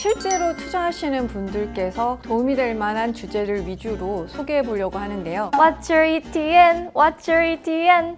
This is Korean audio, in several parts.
실제로 투자하시는 분들께서 도움이 될 만한 주제를 위주로 소개해 보려고 하는데요. What's your ETN? What's your ETN?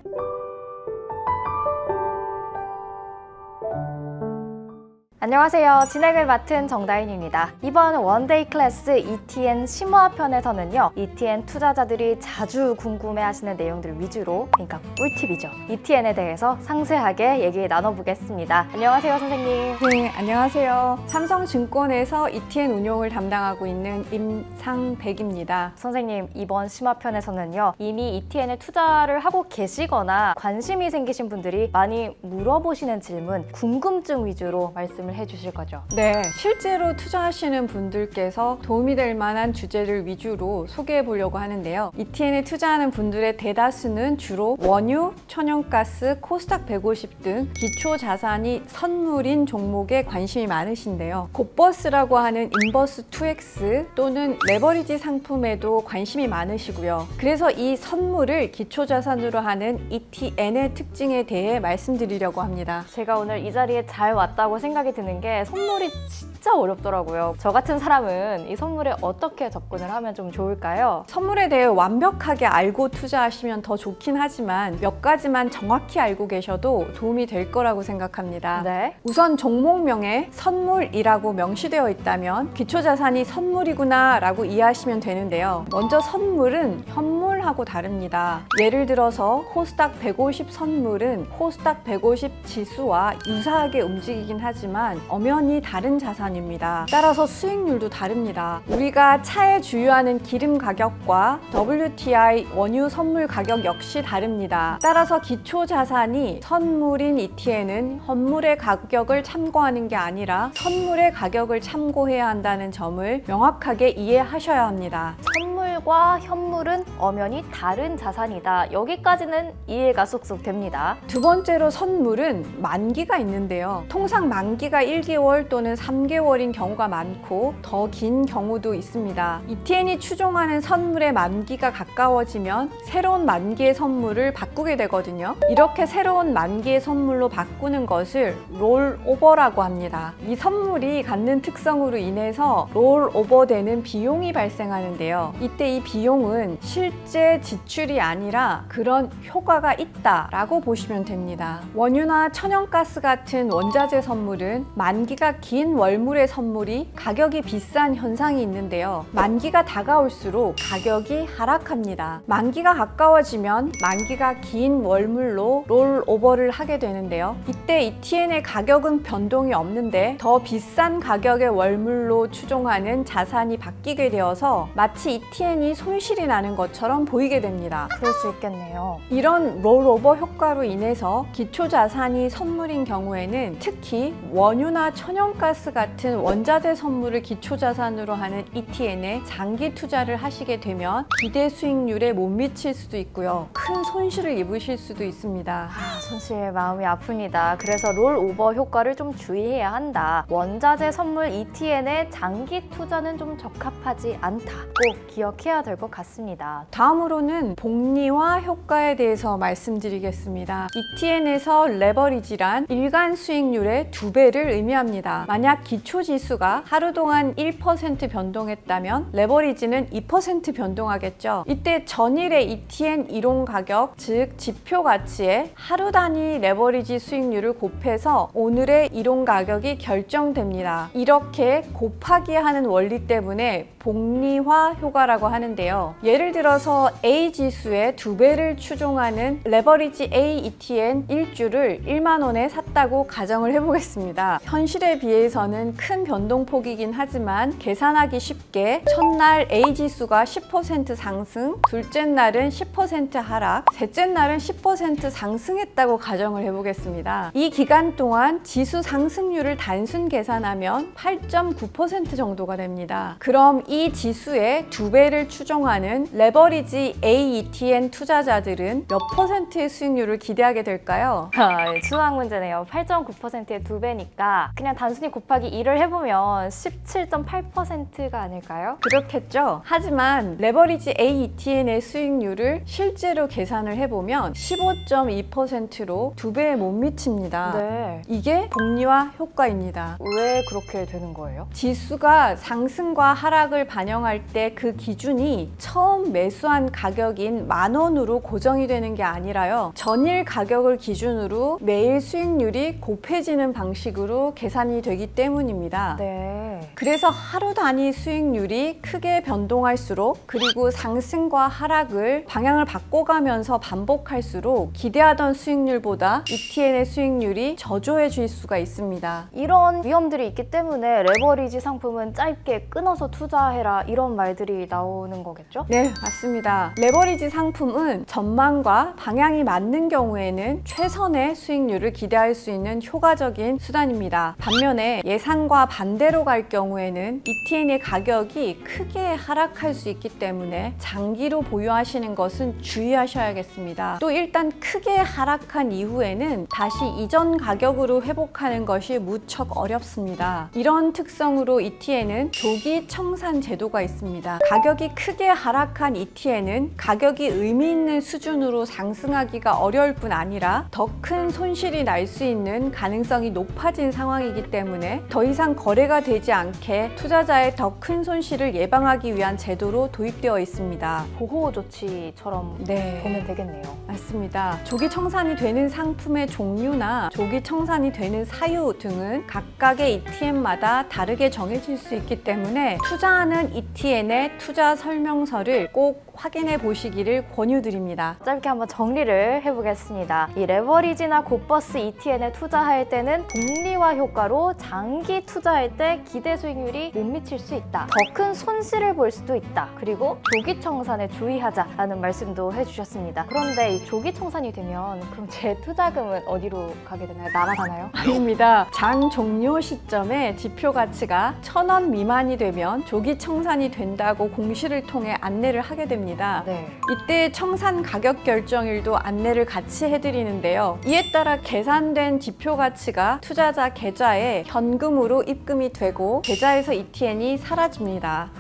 안녕하세요. 진행을 맡은 정다인입니다. 이번 원데이 클래스 ETN 심화편에서는요, ETN 투자자들이 자주 궁금해하시는 내용들 위주로, 그러니까 꿀팁이죠, ETN에 대해서 상세하게 얘기 나눠보겠습니다. 안녕하세요, 선생님. 네, 안녕하세요. 삼성증권에서 ETN 운용을 담당하고 있는 임상백입니다. 선생님, 이번 심화편에서는요, 이미 ETN에 투자를 하고 계시거나 관심이 생기신 분들이 많이 물어보시는 질문, 궁금증 위주로 말씀을 해주실 거죠? 네, 실제로 투자하시는 분들께서 도움이 될 만한 주제를 위주로 소개해 보려고 하는데요. ETN에 투자하는 분들의 대다수는 주로 원유, 천연가스, 코스닥 150 등 기초 자산이 선물인 종목에 관심이 많으신데요. 곧버스라고 하는 인버스 2X 또는 레버리지 상품에도 관심이 많으시고요. 그래서 이 선물을 기초 자산으로 하는 ETN의 특징에 대해 말씀드리려고 합니다. 제가 오늘 이 자리에 잘 왔다고 생각이 드는 게 선물이 진짜 어렵더라고요. 저 같은 사람은 이 선물에 어떻게 접근을 하면 좀 좋을까요? 선물에 대해 완벽하게 알고 투자하시면 더 좋긴 하지만 몇 가지만 정확히 알고 계셔도 도움이 될 거라고 생각합니다. 네. 우선 종목명에 선물이라고 명시되어 있다면 기초자산이 선물이구나 라고 이해하시면 되는데요. 먼저 선물은 현물하고 다릅니다. 예를 들어서 코스닥 150 선물은 코스닥 150 지수와 유사하게 움직이긴 하지만 엄연히 다른 자산입니다. 따라서 수익률도 다릅니다. 우리가 차에 주유하는 기름 가격과 WTI 원유 선물 가격 역시 다릅니다. 따라서 기초 자산이 선물인 ETN은 현물의 가격을 참고하는 게 아니라 선물의 가격을 참고해야 한다는 점을 명확하게 이해하셔야 합니다. 선물과 현물은 엄연히 다른 자산이다. 여기까지는 이해가 쏙쏙 됩니다. 두 번째로 선물은 만기가 있는데요. 통상 만기가 1개월 또는 3개월인 경우가 많고 더 긴 경우도 있습니다. ETN이 추종하는 선물의 만기가 가까워지면 새로운 만기의 선물을 바꾸게 되거든요. 이렇게 새로운 만기의 선물로 바꾸는 것을 롤오버라고 합니다. 이 선물이 갖는 특성으로 인해서 롤오버되는 비용이 발생하는데요. 이때 이 비용은 실제 지출이 아니라 그런 효과가 있다라고 보시면 됩니다. 원유나 천연가스 같은 원자재 선물은 만기가 긴 월물의 선물이 가격이 비싼 현상이 있는데요. 만기가 다가올수록 가격이 하락합니다. 만기가 가까워지면 만기가 긴 월물로 롤오버를 하게 되는데요. 이때 ETN의 가격은 변동이 없는데 더 비싼 가격의 월물로 추종하는 자산이 바뀌게 되어서 마치 ETN이 손실이 나는 것처럼 보이게 됩니다. 그럴 수 있겠네요. 이런 롤오버 효과로 인해서 기초 자산이 선물인 경우에는 특히 원유나 천연가스 같은 원자재 선물을 기초 자산으로 하는 ETN에 장기 투자를 하시게 되면 기대 수익률에 못 미칠 수도 있고요. 큰 손실을 입으실 수도 있습니다. 손실 마음이 아픕니다. 그래서 롤오버 효과를 좀 주의해야 한다. 원자재 선물 ETN의 장기 투자는 좀 적합하지 않다. 꼭 기억해야 될 것 같습니다. 다음으로는 복리화 효과에 대해서 말씀드리겠습니다. ETN에서 레버리지란 일간 수익률의 2배를 의미합니다. 만약 기초지수가 하루 동안 1% 변동했다면 레버리지는 2% 변동하겠죠. 이때 전일의 ETN 이론 가격, 즉 지표 가치에 하루 단위 레버리지 수익률을 곱해서 오늘의 이론 가격이 결정됩니다. 이렇게 곱하기 하는 원리 때문에 복리화 효과라고 하는데요. 예를 들어서 A 지수의 2배를 추종하는 레버리지 A ETN 1주를 1만 원에 샀다고 가정을 해보겠습니다. 현실에 비해서는 큰 변동폭이긴 하지만 계산하기 쉽게 첫날 A 지수가 10% 상승, 둘째 날은 10% 하락, 셋째 날은 10% 상승했다고 가정을 해보겠습니다. 이 기간 동안 지수 상승률을 단순 계산하면 8.9% 정도가 됩니다. 그럼 이 지수의 2배를 추종하는 레버리지 A ETN 투자자들은 몇 %의 수익률을 기대하게 될까요? 수학 문제네요. 8.9%의 2배니까 그냥 단순히 곱하기 2를 해보면 17.8%가 아닐까요? 그렇겠죠. 하지만 레버리지 A ETN의 수익률을 실제로 계산을 해보면 15.2%로 2배에 못 미칩니다. 네. 이게 복리화 효과입니다. 왜 그렇게 되는 거예요? 지수가 상승과 하락을 반영할 때 그 기준이 처음 매수한 가격인 10,000원으로 고정이 되는 게 아니라요. 전일 가격을 기준으로 매일 수익률이 곱해지는 방식으로 계산이 되기 때문입니다. 네. 그래서 하루 단위 수익률이 크게 변동할수록 그리고 상승과 하락을 방향을 바꿔가면서 반복할수록 기대하던 수익률보다 ETN의 수익률이 저조해질 수가 있습니다. 이런 위험들이 있기 때문에 레버리지 상품은 짧게 끊어서 투자해라 이런 말들이 나오는 거겠죠? 네, 맞습니다. 레버리지 상품은 전망과 방향이 맞는 경우에는 최선의 수익률을 기대할 수 있는 효과적인 수단입니다. 반면에 예상과 반대로 갈 경우에는 ETN의 가격이 크게 하락할 수 있기 때문에 장기로 보유하시는 것은 주의하셔야겠습니다. 또 일단 크게 하락한 이후에는 다시 이전 가격으로 회복하는 것이 무척 어렵습니다. 이런 특성으로 ETN은 조기 청산 제도가 있습니다. 가격이 크게 하락한 ETN은 가격이 의미 있는 수준으로 상승하기가 어려울 뿐 아니라 더 큰 손실이 날 수 있는 가능성이 높아진 상황이기 때문에 더 이상 거래가 되지 않게 투자자의 더 큰 손실을 예방하기 위한 제도로 도입되어 있습니다. 보호 조치처럼 보면 되겠네요. 맞습니다. 조기 청산이 되는 상품의 종류나 조기 청산이 되는 사유 등은 각각의 ETN마다 다르게 정해질 수 있기 때문에 투자하는 ETN의 투자 설명서를 꼭 확인해 보시기를 권유드립니다. 짧게 한번 정리를 해보겠습니다. 이 레버리지나 고버스 ETN에 투자할 때는 복리화 효과로 장기 투자할 때 기대 수익률이 못 미칠 수 있다. 더 큰 손실을 볼 수도 있다. 그리고 조기 청산에 주의하자라는 말씀도 해주셨습니다. 그런데 이 조기 청산이 되면 그럼 제 투자금은 어디로 가게 되나요? 날아가나요? 아닙니다. 장 종료 시점에 지표 가치가 1,000원 미만이 되면 조기 청산이 된다고 공시를 통해 안내를 하게 됩니다. 네. 이때 청산 가격 결정일도 안내를 같이 해드리는데요. 이에 따라 계산된 지표 가치가 투자자 계좌에 현금으로 입금이 되고 계좌에서 ETN이 사라집니다.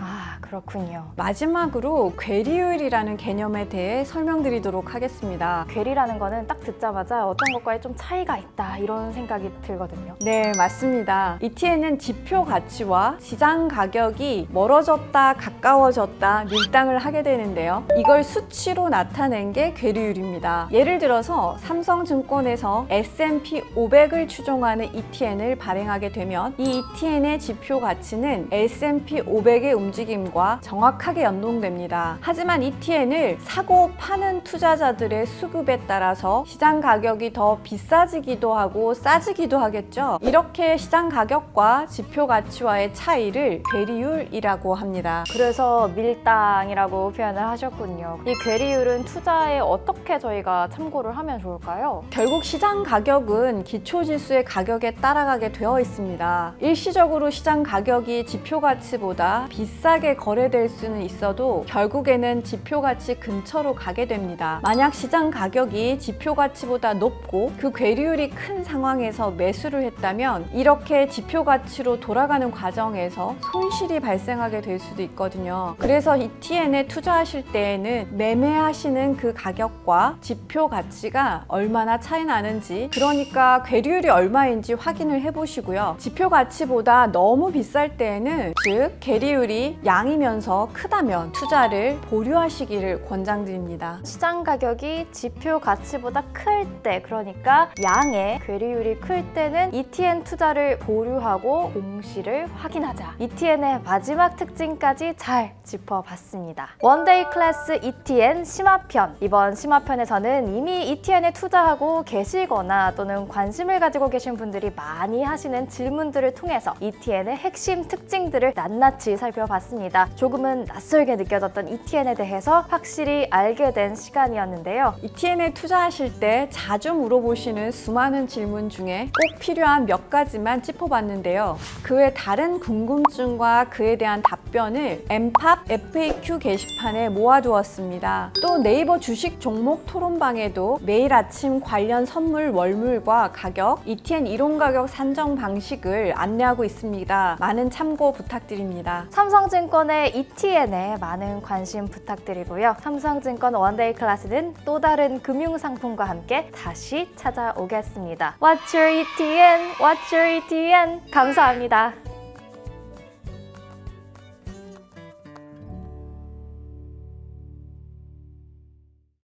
그렇군요. 마지막으로 괴리율이라는 개념에 대해 설명드리도록 하겠습니다. 괴리라는 거는 딱 듣자마자 어떤 것과의 좀 차이가 있다 이런 생각이 들거든요. 네, 맞습니다. ETN은 지표 가치와 시장 가격이 멀어졌다 가까워졌다 밀당을 하게 되는데요. 이걸 수치로 나타낸 게 괴리율입니다. 예를 들어서 삼성증권에서 S&P 500을 추종하는 ETN을 발행하게 되면 이 ETN의 지표 가치는 S&P 500의 움직임과 정확하게 연동됩니다. 하지만 ETN을 사고 파는 투자자들의 수급에 따라서 시장 가격이 더 비싸지기도 하고 싸지기도 하겠죠. 이렇게 시장 가격과 지표 가치와의 차이를 괴리율이라고 합니다. 그래서 밀당이라고 표현을 하셨군요. 이 괴리율은 투자에 어떻게 저희가 참고를 하면 좋을까요? 결국 시장 가격은 기초지수의 가격에 따라가게 되어 있습니다. 일시적으로 시장 가격이 지표 가치보다 비싸게 거래될 수는 있어도 결국에는 지표 가치 근처로 가게 됩니다. 만약 시장 가격이 지표 가치보다 높고 그 괴리율이 큰 상황에서 매수를 했다면 이렇게 지표 가치로 돌아가는 과정에서 손실이 발생하게 될 수도 있거든요. 그래서 ETN에 투자하실 때에는 매매하시는 그 가격과 지표 가치가 얼마나 차이 나는지, 그러니까 괴리율이 얼마인지 확인을 해보시고요. 지표 가치보다 너무 비쌀 때에는, 즉 괴리율이 양이면서 크다면 투자를 보류하시기를 권장드립니다. 시장 가격이 지표 가치보다 클 때, 그러니까 양의 괴리율이 클 때는 ETN 투자를 보류하고 공시를 확인하자. ETN의 마지막 특징까지 잘 짚어봤습니다. 원데이 클래스 ETN 심화편. 이번 심화편에서는 이미 ETN에 투자하고 계시거나 또는 관심을 가지고 계신 분들이 많이 하시는 질문들을 통해서 ETN의 핵심 특징들을 낱낱이 살펴봤습니다. 있습니다. 조금은 낯설게 느껴졌던 ETN에 대해서 확실히 알게 된 시간이었는데요. ETN에 투자하실 때 자주 물어보시는 수많은 질문 중에 꼭 필요한 몇 가지만 짚어봤는데요. 그 외 다른 궁금증과 그에 대한 답변을 엠팝 FAQ 게시판에 모아두었습니다. 또 네이버 주식 종목 토론방에도 매일 아침 관련 선물 월물과 가격, ETN 이론 가격 산정 방식을 안내하고 있습니다. 많은 참고 부탁드립니다. 삼성증권의 ETN에 많은 관심 부탁드리고요. 삼성증권 원데이 클래스는 또 다른 금융상품과 함께 다시 찾아오겠습니다. What's your ETN? What's your ETN? 감사합니다.